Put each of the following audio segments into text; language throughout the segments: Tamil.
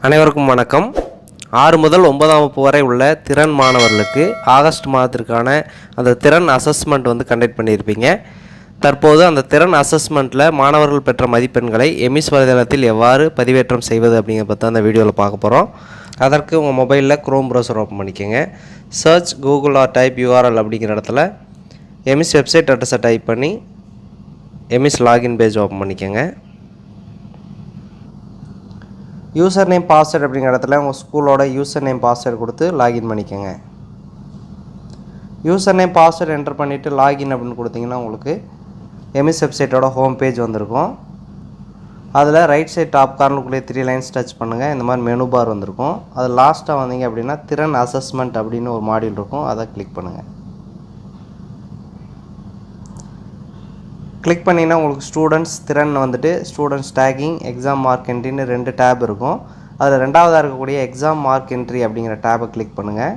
அனைவருக்கும் வணக்கம். 6 முதல் 9ஆம் வகுப்பு வரை உள்ள திறன் மாணவர்களுக்கு ஆகஸ்ட் மாதத்திற்கான அந்த திறன் அசஸ்மெண்ட் கண்டக்ட் பண்ணியிருப்பீங்க. தற்போது அந்த திறன் அசஸ்மெண்ட்டில் மாணவர்கள் பெற்ற மதிப்பெண்களை எமிஸ் வலைதளத்தில் எவ்வாறு பதிவேற்றம் செய்வது அப்படிங்கிறத பற்றி அந்த வீடியோவில் பார்க்க போகிறோம். அதற்கு உங்கள் மொபைலில் க்ரோம் ப்ரௌசர் ஓப்பன் பண்ணிக்கோங்க. Search Google or type URL அப்படிங்கிற இடத்துல எமிஸ் வெப்சைட் அட்ரஸை டைப் பண்ணி எமிஸ் லாகின் பேஜ் ஓப்பன் பண்ணிக்கோங்க. யூசர் நேம் பாஸ்வேர்டு அப்படிங்கிற இடத்துல உங்கள் ஸ்கூலோட யூசர் நேம் பாஸ்வேர்டு கொடுத்து லாகின் பண்ணிக்கோங்க. யூசர் நேம் பாஸ்வேர்டு என்டர் பண்ணிவிட்டு லாகின் அப்படின்னு கொடுத்தீங்கன்னா உங்களுக்கு எமிஸ் வெப்சைட்டோட ஹோம் பேஜ் வந்திருக்கும். அதில் ரைட் சைட் டாப் கார்னருக்குள்ளே 3 லைன்ஸ் டச் பண்ணுங்கள். இந்த மாதிரி மெனு பார் வந்திருக்கும். அது லாஸ்ட்டாக வந்தீங்க அப்படின்னா திறன் அசஸ்மெண்ட் அப்படின்னு ஒரு மாடியூல் இருக்கும். அதை கிளிக் பண்ணுங்கள். கிளிக் பண்ணிங்கன்னா உங்களுக்கு ஸ்டூடெண்ட்ஸ் திறன் ஸ்டூடெண்ட்ஸ் டேக்கிங் எக்ஸாம் மார்க் என்ட்ரின்னு 2 டேப் இருக்கும். அதில் ரெண்டாவதாக இருக்கக்கூடிய எக்ஸாம் மார்க் என்ட்ரி அப்படிங்கிற டேப்பை கிளிக் பண்ணுங்கள்.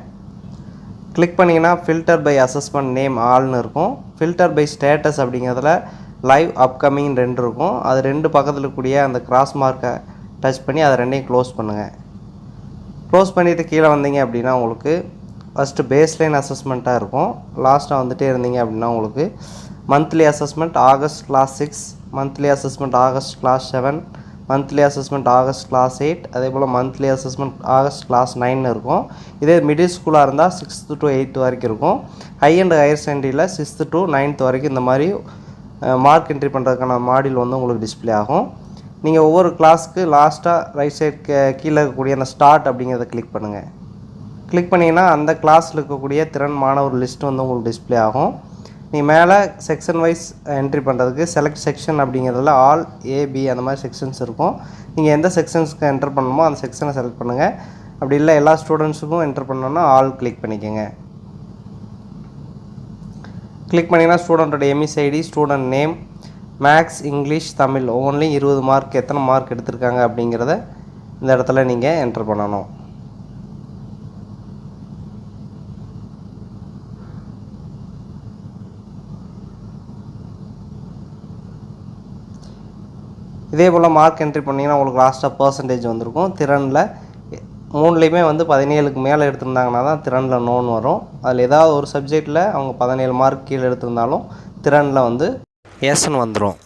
கிளிக் பண்ணிங்கன்னா ஃபில்டர் பை அசஸ்மெண்ட் நேம் ஆல்னு இருக்கும். ஃபில்டர் பை ஸ்டேட்டஸ் அப்படிங்கிறதுல லைவ் அப்கமிங் 2 இருக்கும். அது 2 பக்கத்தில் இருக்கக்கூடிய அந்த கிராஸ் மார்க்கை டச் பண்ணி அதை 2ஐயும் க்ளோஸ் பண்ணுங்கள். க்ளோஸ் பண்ணிவிட்டு கீழே வந்தீங்க அப்படின்னா உங்களுக்கு ஃபஸ்ட்டு பேஸ்லைன் அசஸ்மெண்ட்டாக இருக்கும். லாஸ்ட்டாக இருந்தீங்க அப்படின்னா உங்களுக்கு monthly assessment August class 6, monthly assessment August class 7, monthly assessment August class 8, அதே போல் மந்த்லி அசஸ்மெண்ட் ஆகஸ்ட் கிளாஸ் 9 இருக்கும். இதே மிடில் ஸ்கூலாக இருந்தால் 6th to 8th வரைக்கும் இருக்கும். ஹை அண்ட் ஹையர் செகண்டரியில் 6th to 9th வரைக்கும் இந்த மாதிரி மார்க் என்ட்ரி பண்ணுறதுக்கான மாடியூல் உங்களுக்கு டிஸ்பிளே ஆகும். நீங்கள் ஒவ்வொரு கிளாஸுக்கு லாஸ்ட்டாக ரைட் சைட் கீழே இருக்கக்கூடிய அந்த ஸ்டார்ட் அப்படிங்கிறத கிளிக் பண்ணுங்கள். கிளிக் பண்ணிங்கன்னா அந்த கிளாஸில் இருக்கக்கூடிய திறன் மாணவர் லிஸ்ட் உங்களுக்கு டிஸ்பிளே ஆகும். நீங்கள் மேலே செக்ஷன் வைஸ் என்ட்ரி பண்ணுறதுக்கு செலக்ட் செக்ஷன் அப்படிங்கிறதுல ஆல் ஏபி அந்த மாதிரி செக்ஷன்ஸ் இருக்கும். நீங்கள் எந்த செக்ஷன்ஸ்க்கு என்டர் பண்ணணுமோ அந்த செக்ஷனை செலக்ட் பண்ணுங்கள். அப்படி இல்லை எல்லா ஸ்டூடெண்ட்ஸுக்கும் என்டர் பண்ணணுன்னா ஆல் கிளிக் பண்ணிக்கோங்க. கிளிக் பண்ணிங்கன்னா ஸ்டூடெண்ட்டோட EMIS ID, student name, max, English, Tamil only 20 mark எத்தனை மார்க் எடுத்திருக்காங்க அப்படிங்கிறத இந்த இடத்துல நீங்கள் என்டர் பண்ணணும். இதே போல் மார்க் என்ட்ரி பண்ணிங்கன்னா உங்களுக்கு லாஸ்ட்டாக பர்சன்டேஜ் வந்திருக்கும். திறனில் 3லேயுமே 17க்கு மேலே எடுத்திருந்தாங்கன்னா தான் திறனில் நோன் வரும். அதில் ஏதாவது ஒரு சப்ஜெக்டில் அவங்க 17 மார்க் கீழே எடுத்திருந்தாலும் திறனில் ஏசன் வந்துடும்.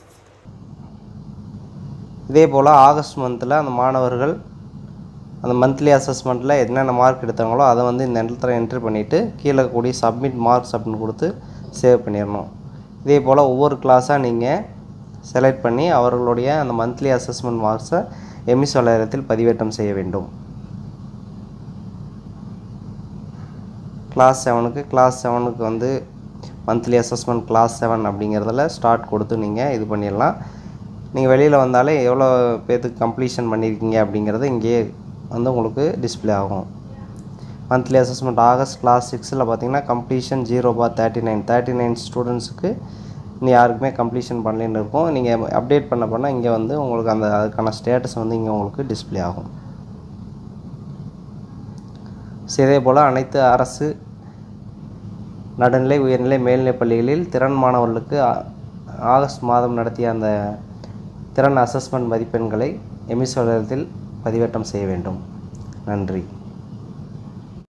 இதே போல் ஆகஸ்ட் மந்தில் அந்த மாணவர்கள் அந்த மந்த்லி அசஸ்மெண்ட்டில் என்னென்ன மார்க் எடுத்தாங்களோ அதை இந்த இடத்துல என்ட்ரி பண்ணிவிட்டு கீழே கூடிய சப்மிட் மார்க்ஸ் அப்படின்னு கொடுத்து சேவ் பண்ணிடணும். இதே போல் ஒவ்வொரு கிளாஸாக நீங்கள் செலக்ட் பண்ணி அவர்களுடைய அந்த மந்த்லி அசஸ்மெண்ட் மார்க்ஸை எமிஸ் வலைதளத்தில் பதிவேற்றம் செய்ய வேண்டும். கிளாஸ் 7க்கு மந்த்லி அசஸ்மெண்ட் கிளாஸ் 7 அப்படிங்கிறதுல ஸ்டார்ட் கொடுத்து நீங்கள் இது பண்ணிடலாம். நீங்கள் வெளியில் வந்தாலே எவ்வளோ பேர்த்துக்கு கம்ப்ளீஷன் பண்ணியிருக்கீங்க அப்படிங்கிறது இங்கேயே உங்களுக்கு டிஸ்பிளே ஆகும். மந்த்லி அசஸ்மெண்ட் ஆகஸ்ட் கிளாஸ் 6ல் பார்த்தீங்கன்னா கம்ப்ளீஷன் 0/39 ஸ்டூடெண்ட்ஸுக்கு இன்னும் யாருக்குமே கம்ப்ளீஷன் பண்ணலன்னு இருக்கும். நீங்கள் அப்டேட் பண்ண இங்கே உங்களுக்கு அதுக்கான ஸ்டேட்டஸ் இங்கே உங்களுக்கு டிஸ்பிளே ஆகும். இதே போல் அனைத்து அரசு நடுநிலை, உயர்நிலை, மேல்நிலைப் பள்ளிகளில் திறன் மாணவர்களுக்கு ஆகஸ்ட் மாதம் நடத்திய அந்த திறன் அசஸ்மெண்ட் மதிப்பெண்களை எமிஸ் வலைதளத்தில் பதிவேற்றம் செய்ய வேண்டும். நன்றி.